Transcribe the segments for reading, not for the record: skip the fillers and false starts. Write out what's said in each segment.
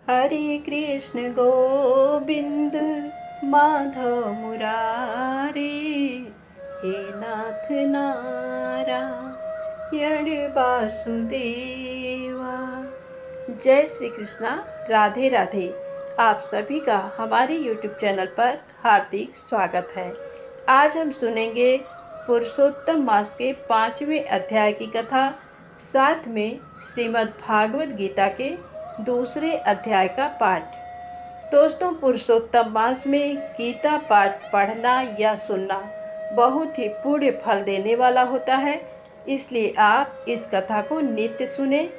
हरे कृष्ण गोविंद माधव मुरारे, हे नाथ नारायण वासुदेवा। जय श्री कृष्णा, राधे राधे। आप सभी का हमारे YouTube चैनल पर हार्दिक स्वागत है। आज हम सुनेंगे पुरुषोत्तम मास के 5वें अध्याय की कथा, साथ में श्रीमद् भागवत गीता के दूसरे अध्याय का पाठ। दोस्तों, पुरुषोत्तम मास में गीता पाठ पढ़ना या सुनना बहुत ही पुण्य फल देने वाला होता है, इसलिए आप इस कथा को नित्य सुने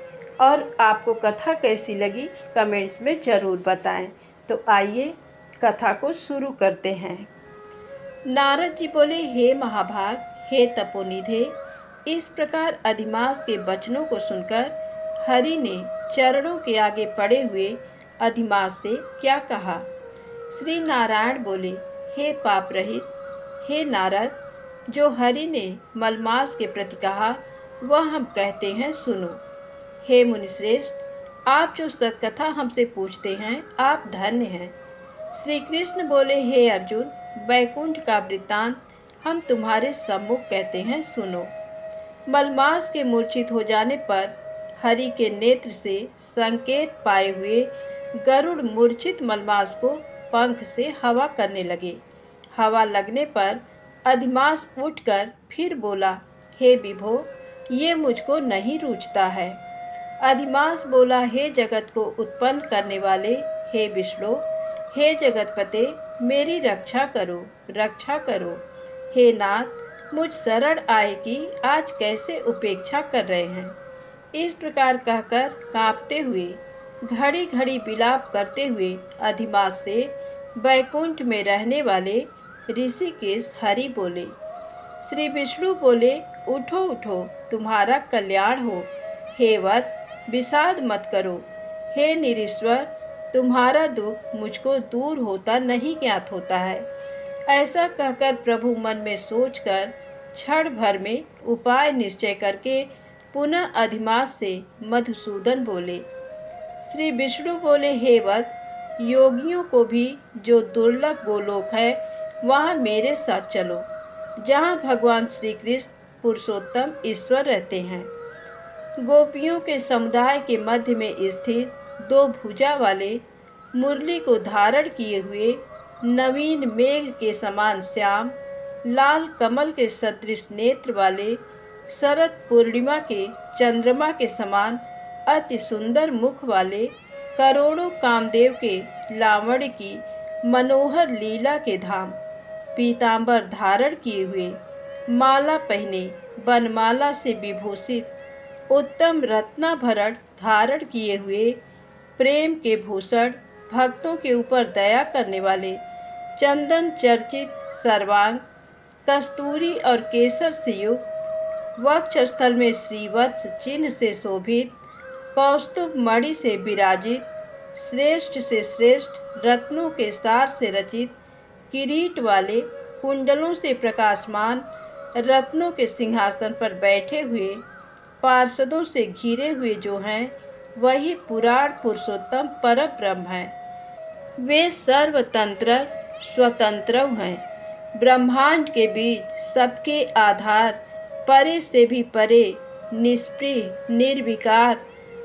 और आपको कथा कैसी लगी कमेंट्स में ज़रूर बताएं। तो आइए कथा को शुरू करते हैं। नारद जी बोले, हे महाभाग, हे तपोनिधे। इस प्रकार अधिमास के वचनों को सुनकर हरि ने चरणों के आगे पड़े हुए अधिमास से क्या कहा। श्री नारायण बोले, हे पाप रहित, हे नारद, जो हरि ने मलमास के प्रति कहा वह हम कहते हैं, सुनो। हे मुनिश्रेष्ठ, आप जो सत्कथा हमसे पूछते हैं, आप धन्य हैं। श्री कृष्ण बोले, हे अर्जुन, वैकुंठ का वृत्तांत हम तुम्हारे सम्मुख कहते हैं, सुनो। मलमास के मूर्छित हो जाने पर हरि के नेत्र से संकेत पाए हुए गरुड़ मूर्छित मलमास को पंख से हवा करने लगे। हवा लगने पर अधिमास उठकर फिर बोला, हे विभो, ये मुझको नहीं रूझता है। अधिमास बोला, हे जगत को उत्पन्न करने वाले, हे विष्णु, हे जगतपते, मेरी रक्षा करो, रक्षा करो। हे नाथ, मुझ शरण आए कि आज कैसे उपेक्षा कर रहे हैं। इस प्रकार कहकर कांपते हुए, घड़ी घड़ी विलाप करते हुए अधिमास से वैकुंठ में रहने वाले ऋषिकेश हरि बोले। श्री विष्णु बोले, उठो उठो, तुम्हारा कल्याण हो। हे वत्स, विषाद मत करो। हे निरीश्वर, तुम्हारा दुख मुझको दूर होता नहीं ज्ञात होता है। ऐसा कहकर प्रभु मन में सोचकर क्षण भर में उपाय निश्चय करके पुनः अधिमास से मधुसूदन बोले। श्री विष्णु बोले, हे वत्स, योगियों को भी जो दुर्लभ गोलोक है वहाँ मेरे साथ चलो, जहाँ भगवान श्री कृष्ण पुरुषोत्तम ईश्वर रहते हैं। गोपियों के समुदाय के मध्य में स्थित दो भुजा वाले मुरली को धारण किए हुए नवीन मेघ के समान श्याम, लाल कमल के सदृश नेत्र वाले, शरद पूर्णिमा के चंद्रमा के समान अति सुंदर मुख वाले, करोड़ों कामदेव के लावण्य की मनोहर लीला के धाम, पीतांबर धारण किए हुए, माला पहने, बनमाला से विभूषित, उत्तम रत्नाभरण धारण किए हुए, प्रेम के भूषण, भक्तों के ऊपर दया करने वाले, चंदन चर्चित सर्वांग, कस्तूरी और केसर से युक्त, वक्षस्थल में श्रीवत्स चिन्ह से शोभित, कौस्तुभ मणि से विराजित, श्रेष्ठ से श्रेष्ठ रत्नों के सार से रचित, किरीट वाले, कुंडलों से प्रकाशमान, रत्नों के सिंहासन पर बैठे हुए, पार्षदों से घिरे हुए जो हैं, वही पुराण पुरुषोत्तम परब्रह्म हैं। वे सर्वतंत्र स्वतंत्र हैं, ब्रह्मांड के बीच सबके आधार, परे से भी परे, निष्प्रिय, निर्विकार,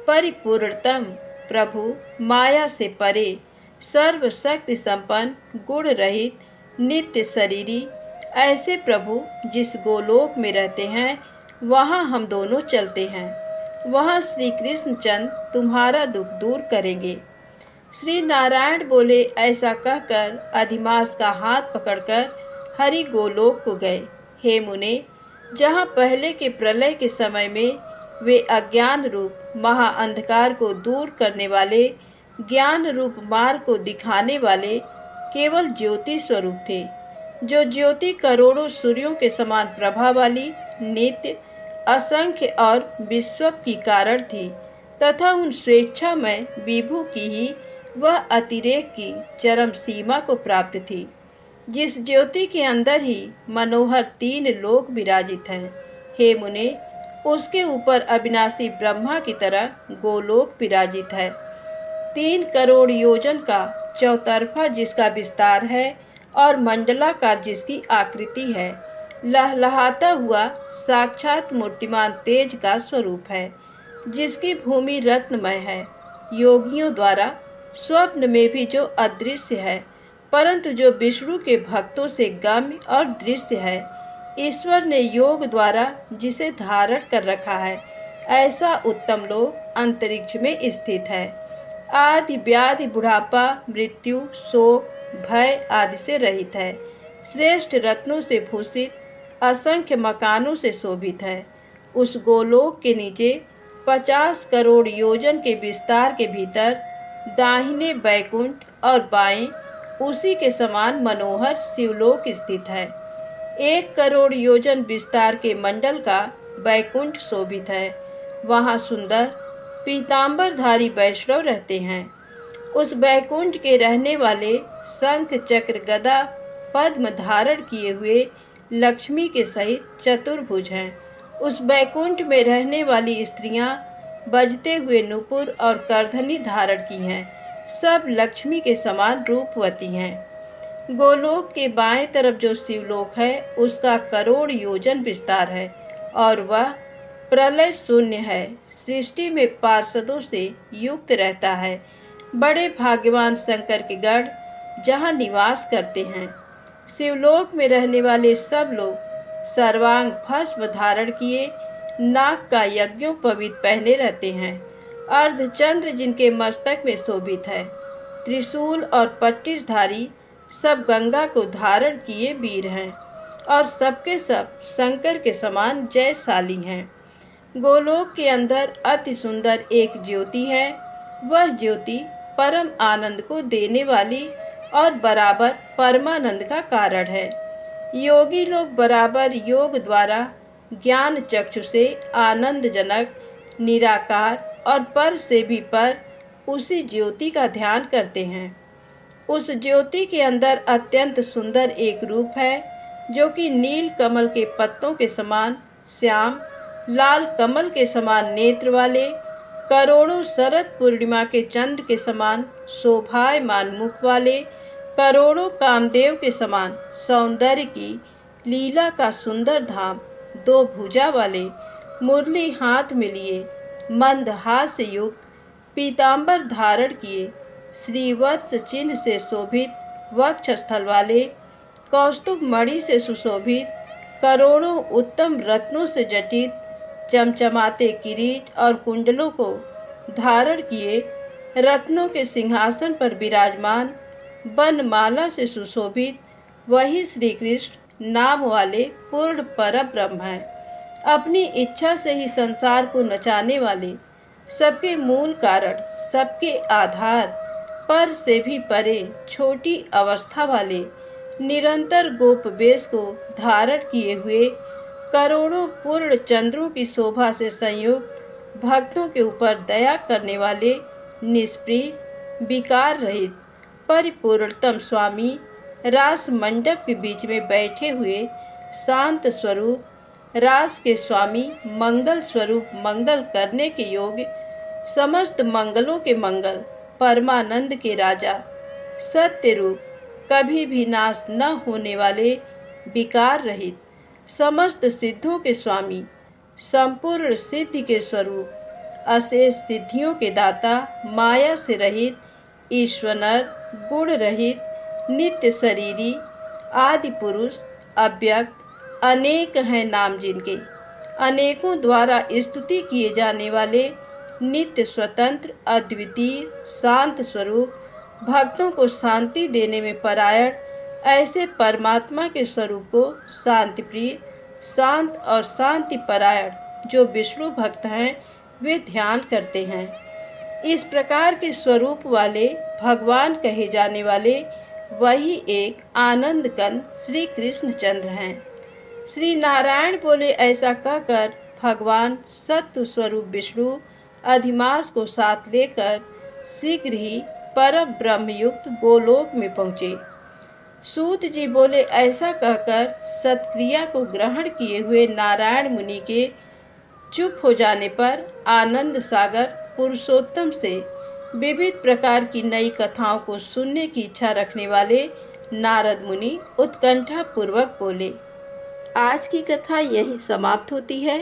परिपूर्णतम प्रभु, माया से परे, सर्वशक्ति संपन्न, गुण रहित, नित्य शरीरी, ऐसे प्रभु जिस गोलोक में रहते हैं वहाँ हम दोनों चलते हैं। वहाँ श्री कृष्ण चंद्र तुम्हारा दुख दूर करेंगे। श्री नारायण बोले। ऐसा कहकर अधिमास का हाथ पकड़कर हरि गोलोक को गए। हे मुने, जहाँ पहले के प्रलय के समय में वे अज्ञान रूप महाअंधकार को दूर करने वाले, ज्ञान रूप मार्ग को दिखाने वाले केवल ज्योति स्वरूप थे, जो ज्योति करोड़ों सूर्यों के समान प्रभा वाली, नित्य, असंख्य और विश्व की कारण थी, तथा उन स्वेच्छामय विभु की ही वह अतिरेक की चरम सीमा को प्राप्त थी, जिस ज्योति के अंदर ही मनोहर 3 लोक विराजित हैं। हे मुने, उसके ऊपर अविनाशी ब्रह्मा की तरह गोलोक विराजित है। 3 करोड़ योजन का चौतरफा जिसका विस्तार है और मंडलाकार जिसकी आकृति है, लहलहाता हुआ साक्षात मूर्तिमान तेज का स्वरूप है, जिसकी भूमि रत्नमय है। योगियों द्वारा स्वप्न में भी जो अदृश्य है, परंतु जो विष्णु के भक्तों से गम्य और दृश्य है, ईश्वर ने योग द्वारा जिसे धारण कर रखा है, ऐसा उत्तम लोक अंतरिक्ष में स्थित है। आदि व्याधि बुढ़ापा मृत्यु शोक भय आदि से रहित है। श्रेष्ठ रत्नों से भूषित असंख्य मकानों से शोभित है। उस गोलोक के नीचे 50 करोड़ योजन के विस्तार के भीतर दाहिने बैकुंठ और बाएं उसी के समान मनोहर शिवलोक स्थित है। 1 करोड़ योजन विस्तार के मंडल का बैकुंठ शोभित है। वहाँ सुंदर पीतांबरधारी वैष्णव रहते हैं। उस बैकुंठ के रहने वाले शंख चक्र गदा पद्म धारण किए हुए लक्ष्मी के सहित चतुर्भुज हैं। उस बैकुंठ में रहने वाली स्त्रियां बजते हुए नूपुर और करधनी धारण की हैं। सब लक्ष्मी के समान रूपवती हैं। गोलोक के बाएं तरफ जो शिवलोक है, उसका करोड़ योजन विस्तार है और वह प्रलय शून्य है। सृष्टि में पार्षदों से युक्त रहता है। बड़े भाग्यवान शंकर के गढ़ जहाँ निवास करते हैं। शिवलोक में रहने वाले सब लोग सर्वांग भस्म धारण किए नाग का यज्ञोपवीत पहने रहते हैं। अर्धचंद्र जिनके मस्तक में शोभित है। त्रिशूल और पट्टिसधारी सब गंगा को धारण किए वीर हैं और सबके सब शंकर के समान जयशाली हैं। गोलोक के अंदर अति सुंदर एक ज्योति है। वह ज्योति परम आनंद को देने वाली और बराबर परमानंद का कारण है। योगी लोग बराबर योग द्वारा ज्ञान चक्षु से आनंदजनक निराकार और पर से भी पर उसी ज्योति का ध्यान करते हैं। उस ज्योति के अंदर अत्यंत सुंदर एक रूप है, जो कि नील कमल के पत्तों के समान श्याम, लाल कमल के समान नेत्र वाले, करोड़ों शरद पूर्णिमा के चंद्र के समान शोभायमान मुख वाले, करोड़ों कामदेव के समान सौंदर्य की लीला का सुंदर धाम, 2 भुजा वाले, मुरली हाथ में लिए, मंद हास्य युक्त, पीतांबर धारण किए, श्रीवत्स चिन्ह से शोभित वक्ष स्थल वाले, कौस्तुभ मणि से सुशोभित, करोड़ों उत्तम रत्नों से जटित, चमचमाते किरीट और कुंडलों को धारण किए, रत्नों के सिंहासन पर विराजमान, बनमाला से सुशोभित, वही श्री कृष्ण नाम वाले पूर्ण परब्रह्म हैं। अपनी इच्छा से ही संसार को नचाने वाले, सबके मूल कारण, सबके आधार, पर से भी परे छोटी अवस्था वाले, निरंतर गोप वेश को धारण किए हुए, करोड़ों पूर्ण चंद्रों की शोभा से संयुक्त, भक्तों के ऊपर दया करने वाले, निष्प्रिय, विकार रहित, परिपूर्णतम स्वामी, रास मंडप के बीच में बैठे हुए शांत स्वरूप, रास के स्वामी, मंगल स्वरूप, मंगल करने के योग्य, समस्त मंगलों के मंगल, परमानंद के राजा, सत्य रूप, कभी भी नाश न होने वाले, विकार रहित, समस्त सिद्धों के स्वामी, संपूर्ण सिद्धि के स्वरूप, अशेष सिद्धियों के दाता, माया से रहित, ईश्वर, गुण रहित, नित्य शरीरी, आदि पुरुष, अव्यक्त, अनेक हैं नाम जिनके, अनेकों द्वारा स्तुति किए जाने वाले, नित्य स्वतंत्र, अद्वितीय, शांत स्वरूप, भक्तों को शांति देने में परायण, ऐसे परमात्मा के स्वरूप को शांति प्रिय, शांत और शांति परायण जो विष्णु भक्त हैं, वे ध्यान करते हैं। इस प्रकार के स्वरूप वाले भगवान कहे जाने वाले वही एक आनंद कंद श्री कृष्णचंद्र हैं। श्री नारायण बोले, ऐसा कहकर भगवान सत्व स्वरूप विष्णु अधिमास को साथ लेकर शीघ्र ही परम ब्रह्मयुक्त गोलोक में पहुँचे। सूत जी बोले, ऐसा कहकर सत्क्रिया को ग्रहण किए हुए नारायण मुनि के चुप हो जाने पर आनंद सागर पुरुषोत्तम से विविध प्रकार की नई कथाओं को सुनने की इच्छा रखने वाले नारद मुनि उत्कंठा पूर्वक बोले। आज की कथा यही समाप्त होती है।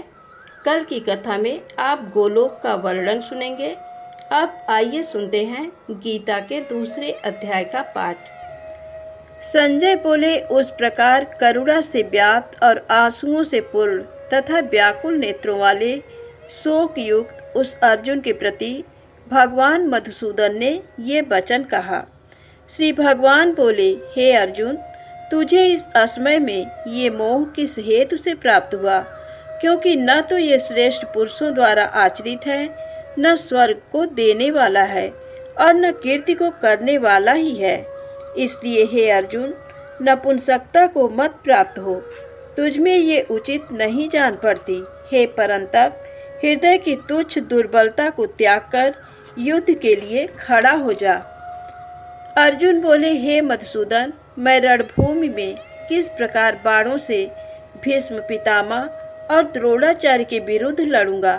कल की कथा में आप गोलोक का वर्णन सुनेंगे। अब आइए सुनते हैं गीता के दूसरे अध्याय का पाठ। संजय बोले, उस प्रकार करुणा से व्याप्त और आंसुओं से पूर्ण तथा व्याकुल नेत्रों वाले शोक युक्त उस अर्जुन के प्रति भगवान मधुसूदन ने ये वचन कहा। श्री भगवान बोले, हे अर्जुन, तुझे इस असमय में ये मोह किस हेतु से प्राप्त हुआ? क्योंकि न तो ये श्रेष्ठ पुरुषों द्वारा आचरित है, न स्वर्ग को देने वाला है और न कीर्ति को करने वाला ही है। इसलिए हे अर्जुन, नपुंसकता को मत प्राप्त हो, तुझमें ये उचित नहीं जान पड़ती। हे परंतप, हृदय की तुच्छ दुर्बलता को त्याग कर युद्ध के लिए खड़ा हो जा। अर्जुन बोले, हे मधुसूदन, मैं रणभूमि में किस प्रकार बाणों से भीष्म पितामह और द्रोणाचार्य के विरुद्ध लड़ूंगा?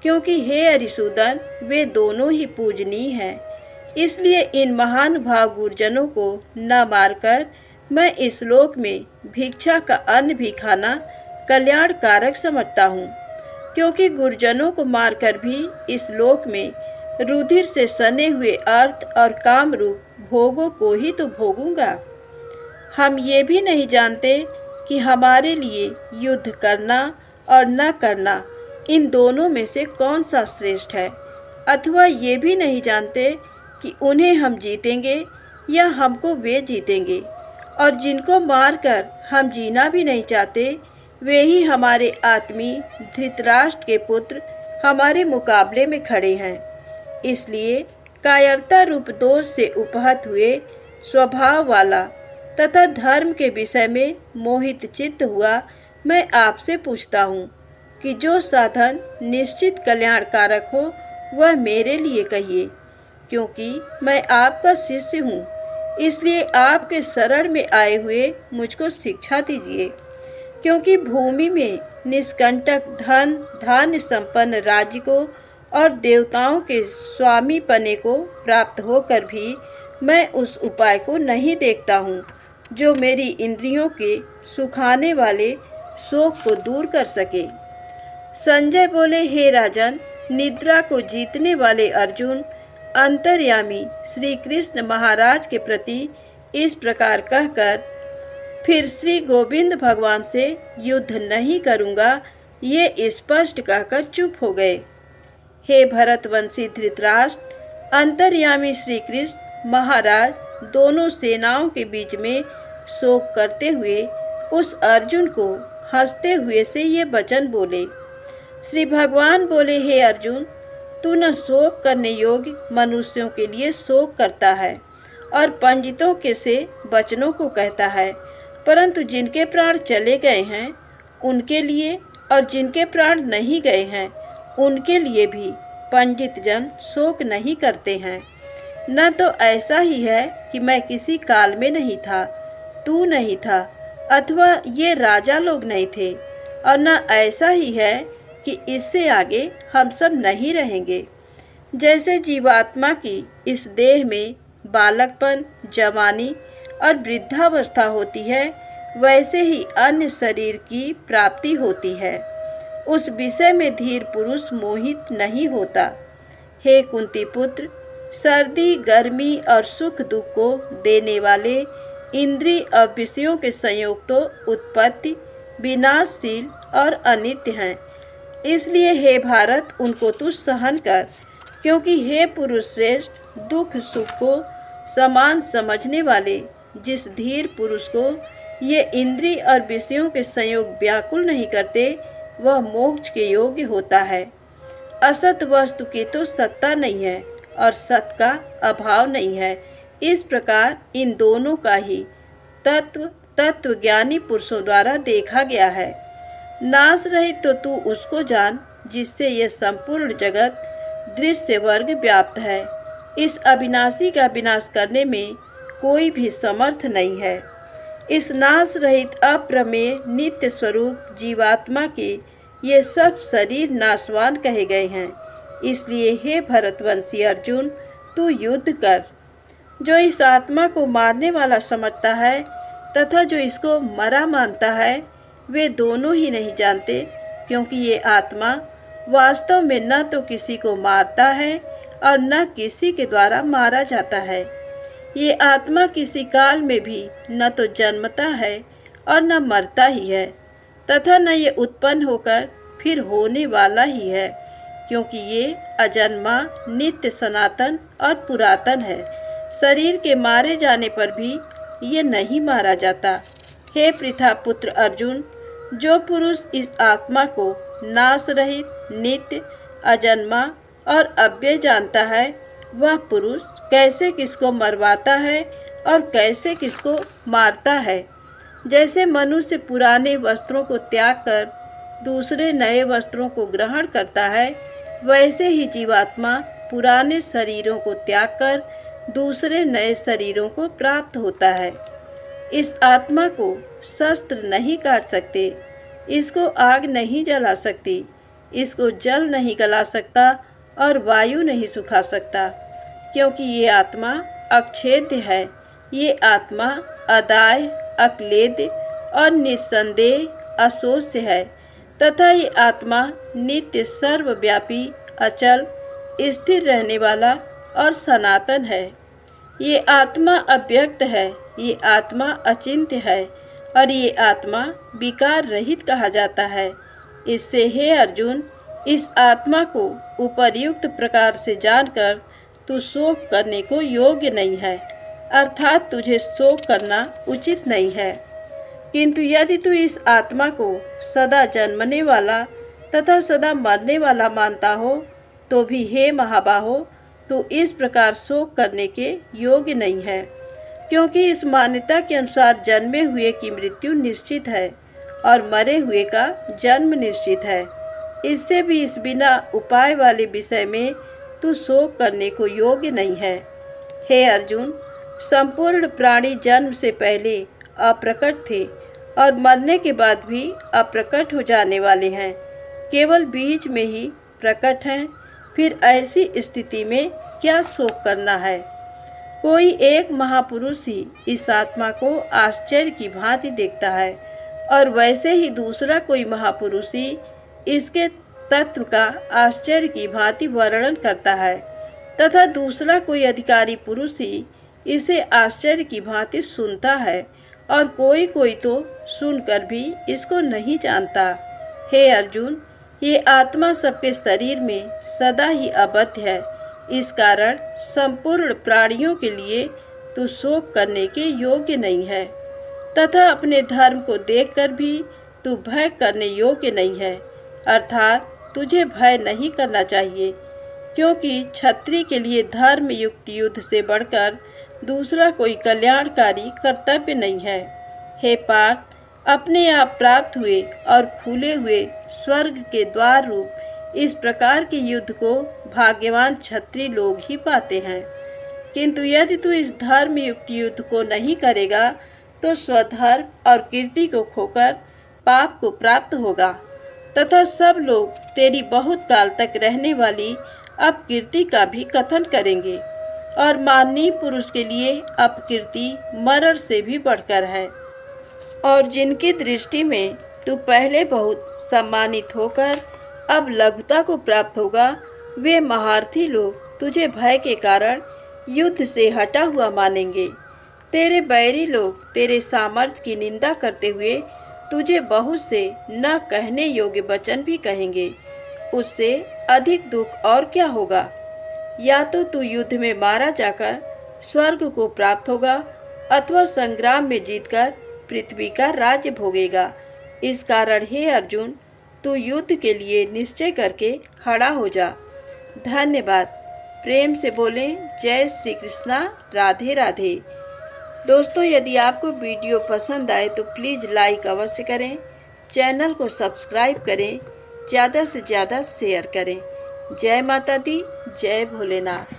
क्योंकि हे अरिसूदन, वे दोनों ही पूजनीय हैं। इसलिए इन महानुभाव गुरुजनों को न मारकर मैं इस लोक में भिक्षा का अन्न भी खाना कल्याण कारक समझता हूँ। क्योंकि गुरुजनों को मारकर भी इस लोक में रुधिर से सने हुए अर्थ और काम रूप भोगों को ही तो भोगूंगा। हम ये भी नहीं जानते कि हमारे लिए युद्ध करना और न करना, इन दोनों में से कौन सा श्रेष्ठ है। अथवा ये भी नहीं जानते कि उन्हें हम जीतेंगे या हमको वे जीतेंगे। और जिनको मारकर हम जीना भी नहीं चाहते, वे ही हमारे आत्मी धृतराष्ट्र के पुत्र हमारे मुकाबले में खड़े हैं। इसलिए कायरता रूप दोष से उपहत हुए स्वभाव वाला तथा धर्म के विषय में मोहित चित्त हुआ मैं आपसे पूछता हूँ कि जो साधन निश्चित कल्याण कारक हो वह मेरे लिए कहिए। क्योंकि मैं आपका शिष्य हूँ, इसलिए आपके शरण में आए हुए मुझको शिक्षा दीजिए। क्योंकि भूमि में निष्कंटक धन धान्य संपन्न राज्य को और देवताओं के स्वामी पने को प्राप्त होकर भी मैं उस उपाय को नहीं देखता हूँ जो मेरी इंद्रियों के सुखाने वाले शोक को दूर कर सके। संजय बोले, हे राजन, निद्रा को जीतने वाले अर्जुन अंतर्यामी श्री कृष्ण महाराज के प्रति इस प्रकार कहकर फिर श्री गोविंद भगवान से युद्ध नहीं करूँगा ये स्पष्ट कहकर चुप हो गए। हे भरतवंशी धृतराष्ट्र, अंतर्यामी श्री कृष्ण महाराज दोनों सेनाओं के बीच में शोक करते हुए उस अर्जुन को हंसते हुए से ये वचन बोले। श्री भगवान बोले, हे अर्जुन, तू न शोक करने योग्य मनुष्यों के लिए शोक करता है और पंडितों के से वचनों को कहता है, परंतु जिनके प्राण चले गए हैं उनके लिए और जिनके प्राण नहीं गए हैं उनके लिए भी पंडित जन शोक नहीं करते हैं। न तो ऐसा ही है कि मैं किसी काल में नहीं था, तू नहीं था, अथवा ये राजा लोग नहीं थे, और न ऐसा ही है कि इससे आगे हम सब नहीं रहेंगे। जैसे जीवात्मा की इस देह में बालकपन, जवानी और वृद्धावस्था होती है, वैसे ही अन्य शरीर की प्राप्ति होती है। उस विषय में धीर पुरुष मोहित नहीं होता। हे कुंती पुत्र, सर्दी, गर्मी और सुख दुख को देने वाले इंद्रिय और विषयों के संयोग तो उत्पत्ति, विनाशशील और अनित्य हैं। इसलिए हे भारत, उनको तू सहन कर। क्योंकि हे पुरुष श्रेष्ठ, दुख सुख को समान समझने वाले जिस धीर पुरुष को ये इंद्रिय और विषयों के संयोग व्याकुल नहीं करते, वह मोक्ष के योग्य होता है। असत वस्तु की तो सत्ता नहीं है और सत का अभाव नहीं है। इस प्रकार इन दोनों का ही तत्व ज्ञानी पुरुषों द्वारा देखा गया है। नाश रहित तो तू उसको जान जिससे यह संपूर्ण जगत दृश्य वर्ग व्याप्त है। इस अविनाशी का विनाश करने में कोई भी समर्थ नहीं है। इस नाश रहित अप्रमेय नित्य स्वरूप जीवात्मा के ये सब शरीर नाशवान कहे गए हैं। इसलिए हे भरतवंशी अर्जुन, तू युद्ध कर। जो इस आत्मा को मारने वाला समझता है तथा जो इसको मरा मानता है, वे दोनों ही नहीं जानते, क्योंकि ये आत्मा वास्तव में न तो किसी को मारता है और न किसी के द्वारा मारा जाता है। ये आत्मा किसी काल में भी न तो जन्मता है और न मरता ही है, तथा न ये उत्पन्न होकर फिर होने वाला ही है, क्योंकि ये अजन्मा, नित्य, सनातन और पुरातन है। शरीर के मारे जाने पर भी ये नहीं मारा जाता। हे पृथा पुत्र अर्जुन, जो पुरुष इस आत्मा को नाश रहित, नित्य, अजन्मा और अव्यय जानता है, वह पुरुष कैसे किसको मरवाता है और कैसे किसको मारता है। जैसे मनुष्य पुराने वस्त्रों को त्याग कर दूसरे नए वस्त्रों को ग्रहण करता है, वैसे ही जीवात्मा पुराने शरीरों को त्याग कर दूसरे नए शरीरों को प्राप्त होता है। इस आत्मा को शस्त्र नहीं काट सकते, इसको आग नहीं जला सकती, इसको जल नहीं गला सकता और वायु नहीं सुखा सकता, क्योंकि ये आत्मा अक्षेद्य है। ये आत्मा अदाय, अक्लेद्य और निस्संदेह अशोष्य है, तथा ये आत्मा नित्य, सर्वव्यापी, अचल, स्थिर रहने वाला और सनातन है। ये आत्मा अव्यक्त है, ये आत्मा अचिंत्य है और ये आत्मा विकार रहित कहा जाता है। इससे हे अर्जुन, इस आत्मा को उपर्युक्त प्रकार से जानकर तू शोक करने को योग्य नहीं है, अर्थात तुझे शोक करना उचित नहीं है। किंतु यदि तू इस आत्मा को सदा जन्मने वाला तथा सदा मरने वाला मानता हो, तो भी हे महाबाहो, तू इस प्रकार शोक करने के योग्य नहीं है, क्योंकि इस मान्यता के अनुसार जन्मे हुए की मृत्यु निश्चित है और मरे हुए का जन्म निश्चित है। इससे भी इस बिना उपाय वाले विषय में तू शोक करने को योग्य नहीं है। हे अर्जुन, संपूर्ण प्राणी जन्म से पहले अप्रकट थे और मरने के बाद भी अप्रकट हो जाने वाले हैं, केवल बीच में ही प्रकट हैं। फिर ऐसी स्थिति में क्या शोक करना है। कोई एक महापुरुष ही इस आत्मा को आश्चर्य की भांति देखता है और वैसे ही दूसरा कोई महापुरुष ही इसके तत्व का आश्चर्य की भांति वर्णन करता है, तथा दूसरा कोई अधिकारी पुरुष ही इसे आश्चर्य की भांति सुनता है और कोई कोई तो सुनकर भी इसको नहीं जानता। हे अर्जुन, ये आत्मा सबके शरीर में सदा ही अबद्ध है। इस कारण संपूर्ण प्राणियों के लिए तू शोक करने के योग्य नहीं है, तथा अपने धर्म को देखकर भी तू भय करने योग्य नहीं है, अर्थात तुझे भय नहीं करना चाहिए, क्योंकि क्षत्रिय के लिए धर्म युक्त युद्ध से बढ़कर दूसरा कोई कल्याणकारी कर्तव्य नहीं है। हे पार्थ, अपने आप प्राप्त हुए और खुले हुए स्वर्ग के द्वार रूप इस प्रकार के युद्ध को भाग्यवान क्षत्रिय लोग ही पाते हैं। किंतु यदि तू इस धर्म युक्त युद्ध को नहीं करेगा, तो स्वधर्म और कीर्ति को खोकर पाप को प्राप्त होगा, तथा सब लोग तेरी बहुत काल तक रहने वाली अपकीर्ति का भी कथन करेंगे, और माननीय पुरुष के लिए अपकीर्ति मरण से भी बढ़कर है। और जिनकी दृष्टि में तू पहले बहुत सम्मानित होकर अब लघुता को प्राप्त होगा, वे महारथी लोग तुझे भय के कारण युद्ध से हटा हुआ मानेंगे। तेरे बैरी लोग तेरे सामर्थ्य की निंदा करते हुए तुझे बहुत से न कहने योग्य वचन भी कहेंगे। उससे अधिक दुख और क्या होगा। या तो तू युद्ध में मारा जाकर स्वर्ग को प्राप्त होगा, अथवा संग्राम में जीतकर पृथ्वी का राज्य भोगेगा। इस कारण हे अर्जुन, तू युद्ध के लिए निश्चय करके खड़ा हो जा। धन्यवाद। प्रेम से बोलें जय श्री कृष्णा, राधे राधे। दोस्तों, यदि आपको वीडियो पसंद आए तो प्लीज़ लाइक अवश्य करें, चैनल को सब्सक्राइब करें, ज़्यादा से ज़्यादा शेयर करें। जय माता दी, जय भोलेनाथ।